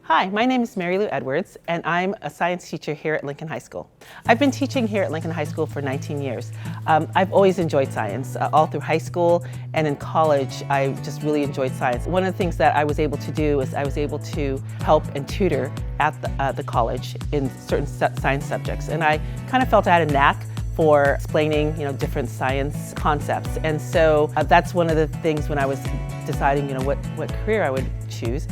Hi, my name is Mary Lou Edwards, and I'm a science teacher here at Lincoln High School. I've been teaching here at Lincoln High School for 19 years. I've always enjoyed science. All through high school and in college, I just really enjoyed science. One of the things that I was able to do is I was able to help and tutor at the college in certain science subjects. And I kind of felt I had a knack for explaining, different science concepts. And so that's one of the things when I was deciding, what career I would choose.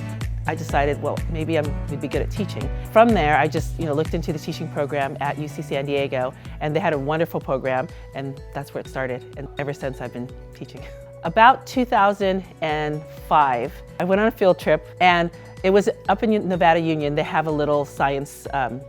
I decided, well, maybe I would be good at teaching. From there, I just looked into the teaching program at UC San Diego, and they had a wonderful program, and that's where it started. And ever since, I've been teaching. About 2005, I went on a field trip, and it was up in Nevada Union. They have a little science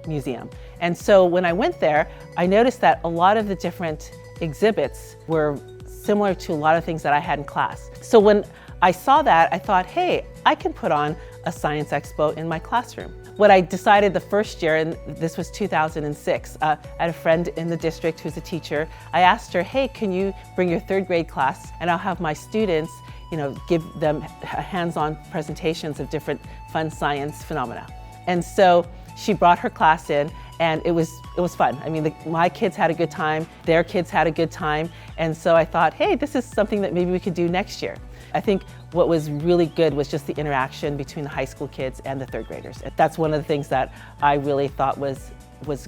museum. And so when I went there, I noticed that a lot of the different exhibits were similar to a lot of things that I had in class. So when I saw that, I thought, hey, I can put on a science expo in my classroom. What I decided the first year, and this was 2006, I had a friend in the district who's a teacher. I asked her, hey, can you bring your third grade class and I'll have my students, give them hands-on presentations of different fun science phenomena. And so she brought her class in, and it was fun. I mean, my kids had a good time, their kids had a good time, and so I thought, hey, this is something that maybe we could do next year. I think what was really good was just the interaction between the high school kids and the third graders. That's one of the things that I really thought was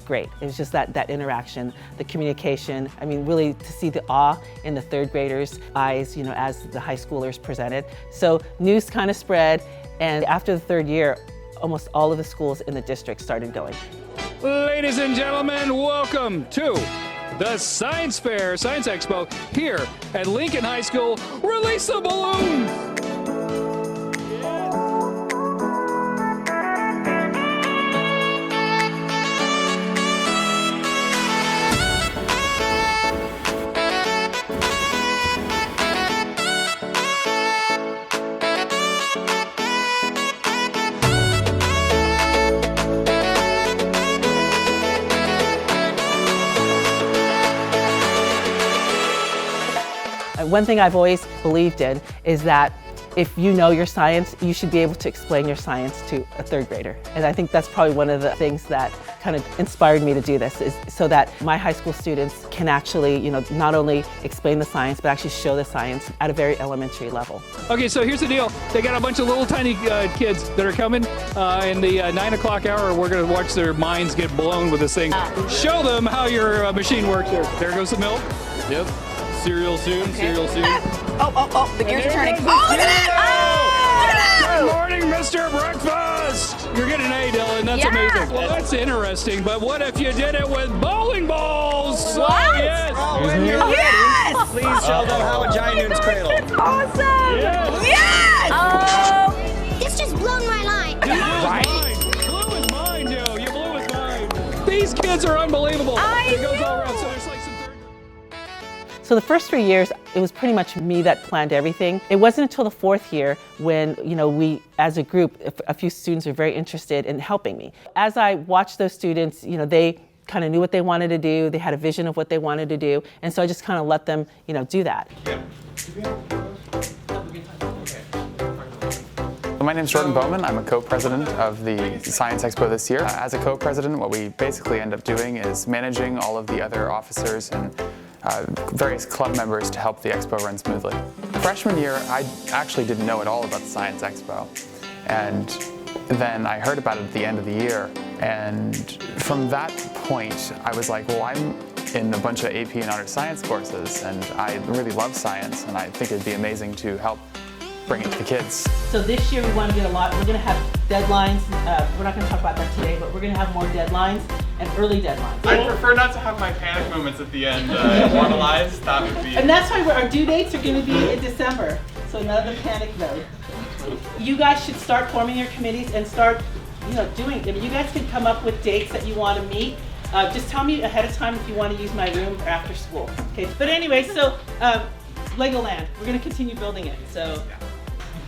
great. It was just that interaction, the communication. I mean, really to see the awe in the third graders' eyes, as the high schoolers presented. So news kind of spread, and after the third year, almost all of the schools in the district started going. Ladies and gentlemen, welcome to the Science Fair, Science Expo, here at Lincoln High School. Release the balloons! One thing I've always believed in is that if you know your science, you should be able to explain your science to a third grader. And I think that's probably one of the things that kind of inspired me to do this, is so that my high school students can actually, not only explain the science, but actually show the science at a very elementary level. Okay, so here's the deal. They got a bunch of little tiny kids that are coming in the 9 o'clock hour. We're going to watch their minds get blown with this thing. Show them how your machine works here. There goes the milk. Yep. Cereal soon, okay. Cereal soon. Oh, the gears are turning. Oh, look at that! Good morning, Mr. Breakfast! You're getting an A, Dylan. That's amazing. Well, that's interesting, but what if you did it with bowling balls? What? Oh, yes. When you're ready, please show them how a giant noon's cradle. That's awesome! Yes! Yes! This just blown my line. You blew his mind, Joe. You blew his mind. These kids are unbelievable. It goes all around, so there's like some So the first 3 years, it was pretty much me that planned everything. It wasn't until the fourth year when, we, as a group, a few students were very interested in helping me. As I watched those students, they kind of knew what they wanted to do. They had a vision of what they wanted to do. And so I just kind of let them, do that. My name is Jordan Bowman. I'm a co-president of the Science Expo this year. As a co-president, what we basically end up doing is managing all of the other officers and various club members to help the expo run smoothly. Freshman year, I actually didn't know at all about the Science Expo. And then I heard about it at the end of the year. And from that point, I was like, well, I'm in a bunch of AP and honors science courses, and I really love science, and I think it'd be amazing to help bring it to the kids. So this year we want to get a lot. We're going to have deadlines. We're not going to talk about that today, but we're going to have more deadlines and early deadlines. I prefer not to have my panic moments at the end immortalized. That would be. And that's why our due dates are going to be in December. So none of the panic mode. You guys should start forming your committees and start, doing. You guys can come up with dates that you want to meet. Just tell me ahead of time if you want to use my room or after school. Okay. But anyway, so Legoland. We're going to continue building it. So.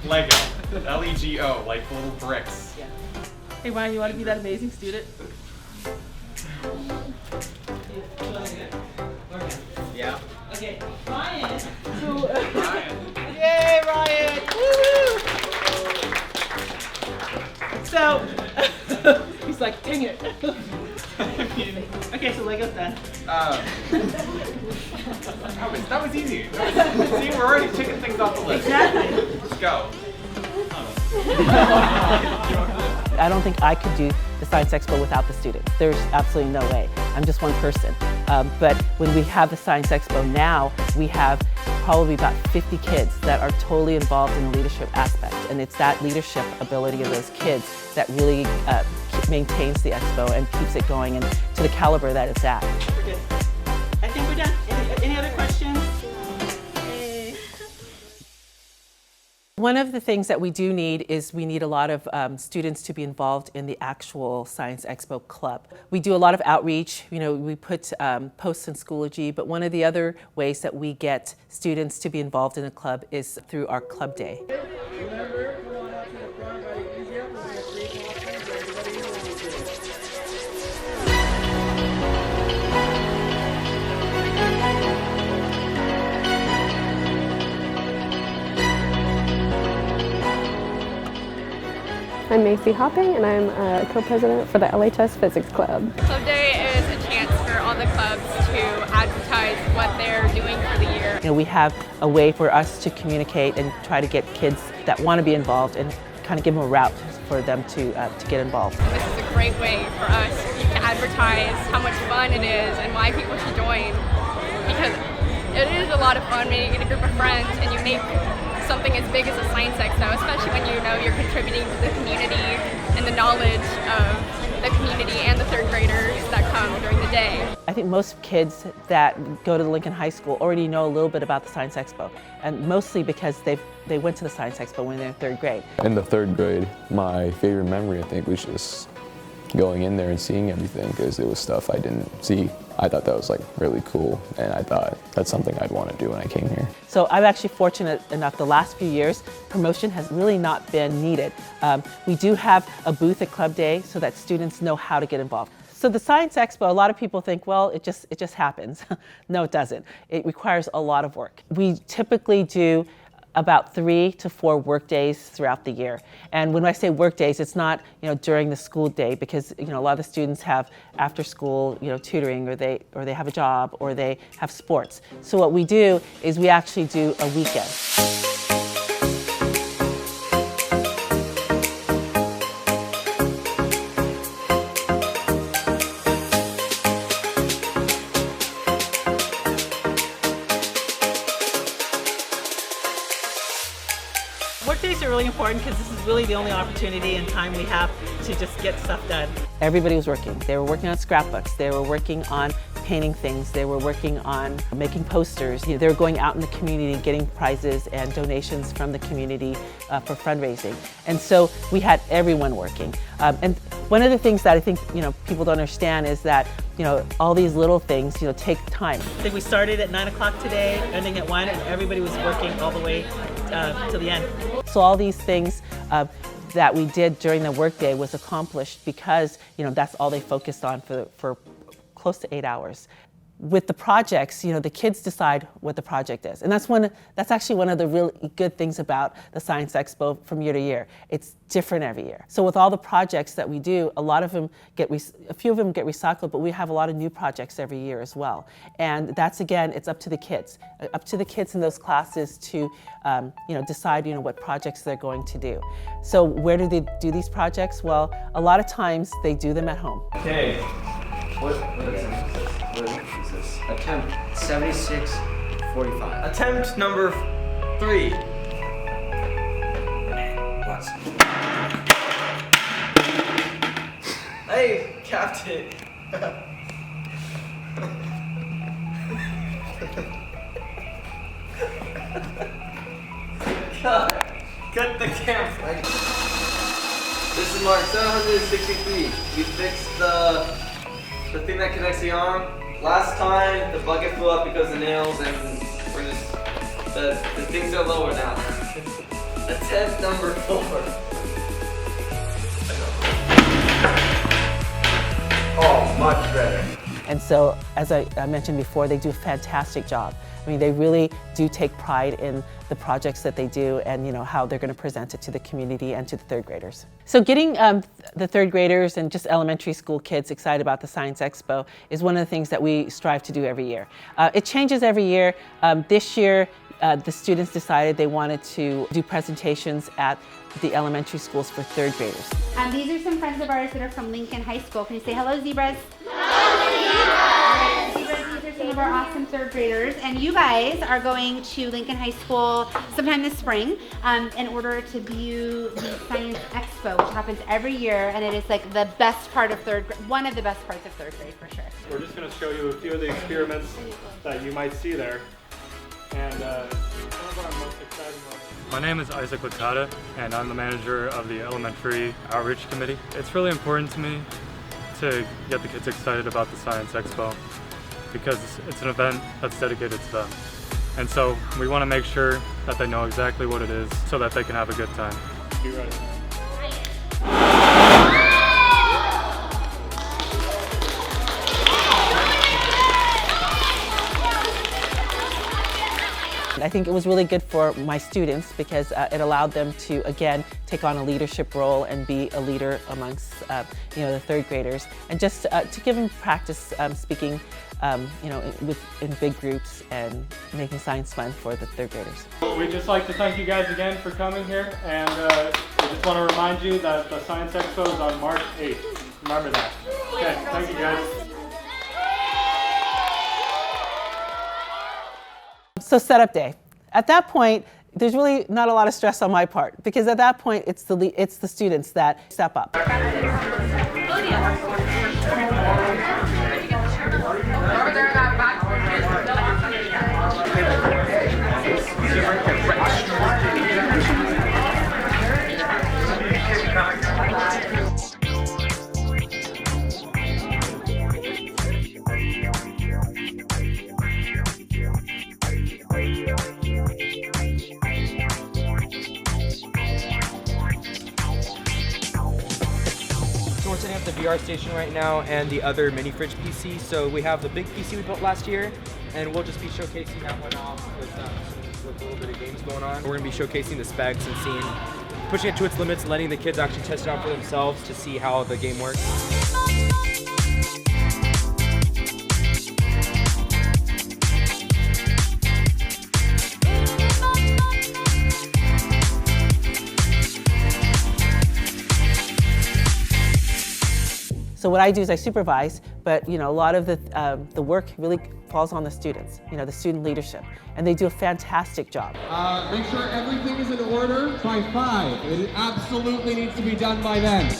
Lego. L-E-G-O, like little bricks. Yeah. Hey Ryan, you want to be that amazing student? Yeah. Okay, Ryan. Ryan. Yay, Ryan! Woo-hoo! So He's like, dang it. Okay, so Lego's done. That was easy. See, we're already ticking things off the list. Exactly. Let's go. I don't think I could do the Science Expo without the students. There's absolutely no way. I'm just one person. But when we have the Science Expo now, we have probably about 50 kids that are totally involved in the leadership aspect. And it's that leadership ability of those kids that really maintains the Expo and keeps it going and to the caliber that it's at. We're good. I think we're done. Any other questions? One of the things that we do need is we need a lot of students to be involved in the actual Science Expo Club. We do a lot of outreach, we put posts in Schoology, but one of the other ways that we get students to be involved in the club is through our Club Day. Remember, come on out to the front, right? Easy up. We're going to create options for everybody who wants it. I'm Macy Hopping, and I'm a co-president for the LHS Physics Club. Club Day is a chance for all the clubs to advertise what they're doing for the year. We have a way for us to communicate and try to get kids that want to be involved and kind of give them a route for them to get involved. And this is a great way for us to advertise how much fun it is and why people should join. Because it is a lot of fun when you get a group of friends and you make something as big as a Science Expo, especially when you know you're contributing to the community and the knowledge of the community and the third graders that come during the day. I think most kids that go to the Lincoln High School already know a little bit about the Science Expo, and mostly because they went to the Science Expo when they were in third grade. In the third grade, my favorite memory, I think, was just going in there and seeing everything, because it was stuff I didn't see. I thought that was like really cool, and I thought that's something I'd want to do when I came here. So I'm actually fortunate enough the last few years, promotion has really not been needed. We do have a booth at Club Day so that students know how to get involved. So the Science Expo, a lot of people think, well, it just happens. No, it doesn't. It requires a lot of work. We typically do about 3 to 4 work days throughout the year. And when I say work days, it's not during the school day, because a lot of the students have after school tutoring, or they have a job, or they have sports. So what we do is we actually do a weekend. Workdays are really important because this is really the only opportunity and time we have to just get stuff done. Everybody was working. They were working on scrapbooks. They were working on painting things. They were working on making posters. They were going out in the community getting prizes and donations from the community for fundraising. And so we had everyone working. And one of the things that I think people don't understand is that all these little things take time. I think we started at 9 o'clock today, ending at 1, and everybody was working all the way to the end. So all these things that we did during the workday was accomplished because that's all they focused on for close to 8 hours. With the projects, the kids decide what the project is. And that's actually one of the really good things about the Science Expo from year to year. It's different every year. So with all the projects that we do, a few of them get recycled, but we have a lot of new projects every year as well. And that's, again, it's up to the kids. Up to the kids in those classes to decide what projects they're going to do. So where do they do these projects? Well, a lot of times they do them at home. Okay. What is this? Attempt 76:45. Attempt number 3. What? Hey, Captain. Cut the camera. This is Mark 763. We fixed the thing that connects the arm. Last time the bucket flew up because of nails, and we're just the things are lower now. Attempt number 4. Oh, much better. And so, as I mentioned before, they do a fantastic job. I mean, they really do take pride in the projects that they do and how they're going to present it to the community and to the third graders. So getting the third graders and just elementary school kids excited about the Science Expo is one of the things that we strive to do every year. It changes every year. This year, the students decided they wanted to do presentations at the elementary schools for third graders. These are some friends of ours that are from Lincoln High School. Can you say hello, zebras? Hello, zebras! Zebras, these are some of our awesome third graders. And you guys are going to Lincoln High School sometime this spring in order to view the Science Expo, which happens every year. And it is like the best part of third grade, one of the best parts of third grade for sure. We're just going to show you a few of the experiments that you might see there. And some of our most exciting ones. My name is Isaac Licata, and I'm the manager of the Elementary Outreach Committee. It's really important to me to get the kids excited about the Science Expo because it's an event that's dedicated to them. And so we want to make sure that they know exactly what it is so that they can have a good time. You ready? I think it was really good for my students because it allowed them to, again, take on a leadership role and be a leader amongst, the third graders, and just to give them practice speaking, in big groups and making science fun for the third graders. We'd just like to thank you guys again for coming here, and we just want to remind you that the Science Expo is on March 8th. Remember that. Okay, thank you guys. So setup day. At that point, there's really not a lot of stress on my part because at that point, it's the students that step up. We're setting up the VR station right now and the other mini fridge PC. So we have the big PC we built last year, and we'll just be showcasing that one off with a little bit of games going on. We're going to be showcasing the specs and pushing it to its limits, letting the kids actually test it out for themselves to see how the game works. So what I do is I supervise, but a lot of the work really falls on the students, the student leadership, and they do a fantastic job. Make sure everything is in order by 5. It absolutely needs to be done by then.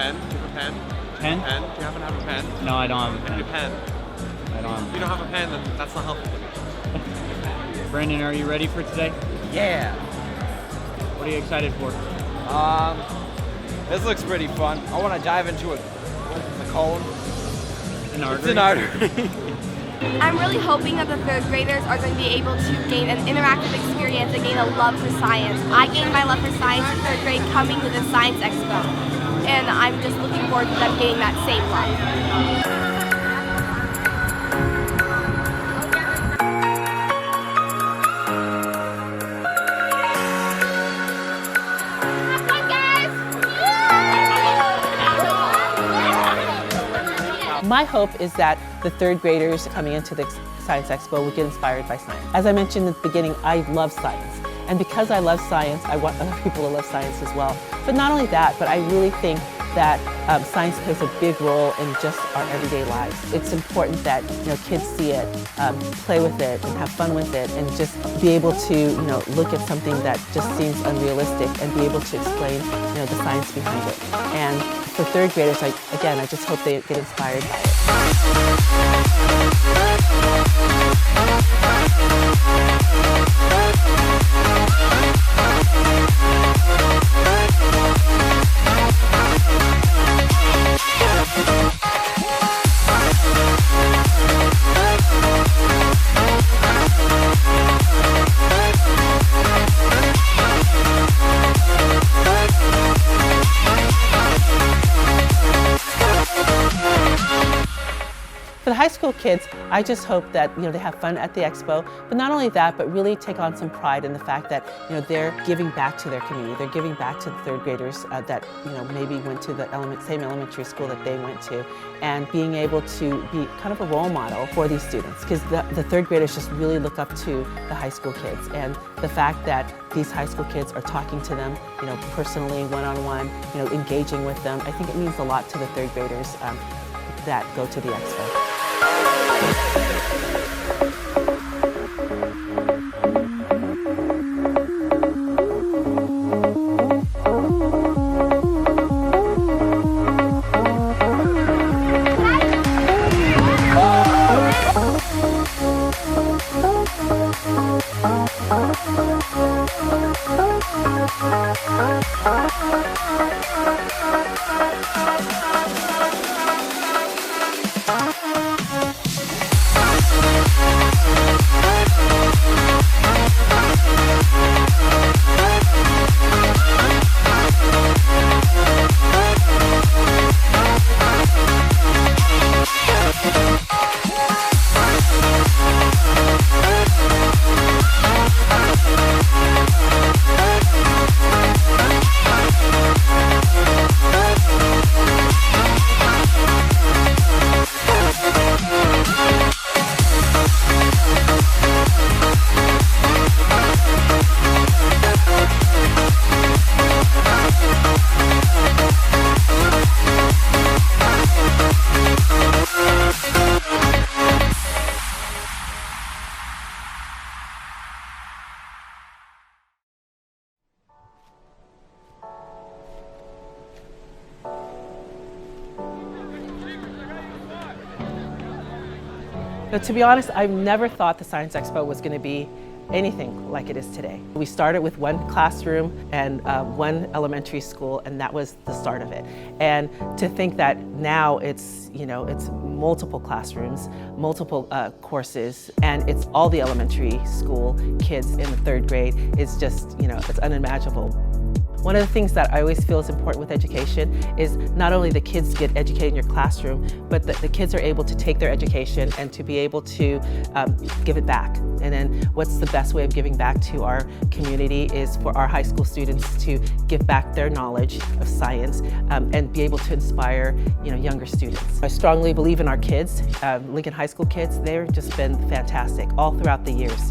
pen? Do you have a pen? Pen? Pen? Do you happen to have a pen? No, I don't have a I need a pen. pen. I don't have If you don't have a pen, then that's not helpful to me. Brandon, are you ready for today? Yeah. What are you excited for? This looks pretty fun. I want to dive into a colon. An artery? It's an artery. I'm really hoping that the third graders are going to be able to gain an interactive experience and gain a love for science. I gained my love for science in third grade coming to the Science Expo, and I'm just looking forward to them getting that same love. My hope is that the third graders coming into the Science Expo will get inspired by science. As I mentioned at the beginning, I love science. And because I love science, I want other people to love science as well. But not only that, but I really think that science plays a big role in just our everyday lives. It's important that kids see it, play with it, and have fun with it, and just be able to look at something that just seems unrealistic and be able to explain the science behind it. And for third graders, I just hope they get inspired by it. For the high school kids, I just hope that they have fun at the expo, but not only that, but really take on some pride in the fact that they're giving back to their community. They're giving back to the third graders that maybe went to the same elementary school that they went to, and being able to be kind of a role model for these students, because the third graders just really look up to the high school kids, and the fact that these high school kids are talking to them, personally, one-on-one, engaging with them, I think it means a lot to the third graders that go to the expo. To be honest, I've never thought the Science Expo was going to be anything like it is today. We started with one classroom and one elementary school, and that was the start of it. And to think that now it's multiple classrooms, multiple courses, and it's all the elementary school kids in the third grade is just, it's unimaginable. One of the things that I always feel is important with education is not only the kids get educated in your classroom, but that the kids are able to take their education and to be able to give it back. And then what's the best way of giving back to our community is for our high school students to give back their knowledge of science and be able to inspire younger students. I strongly believe in our kids, Lincoln High School kids. They've just been fantastic all throughout the years,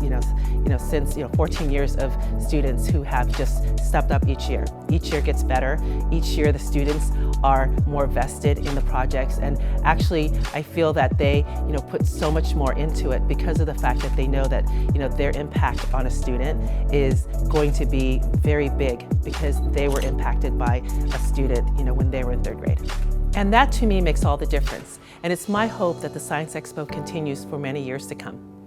since 14 years of students who have just stepped up each year. year. Each year gets better. Each year the students are more vested in the projects, and actually I feel that they put so much more into it because of the fact that they know that their impact on a student is going to be very big because they were impacted by a student when they were in 3rd grade. And that to me makes all the difference. And it's my hope that the Science Expo continues for many years to come.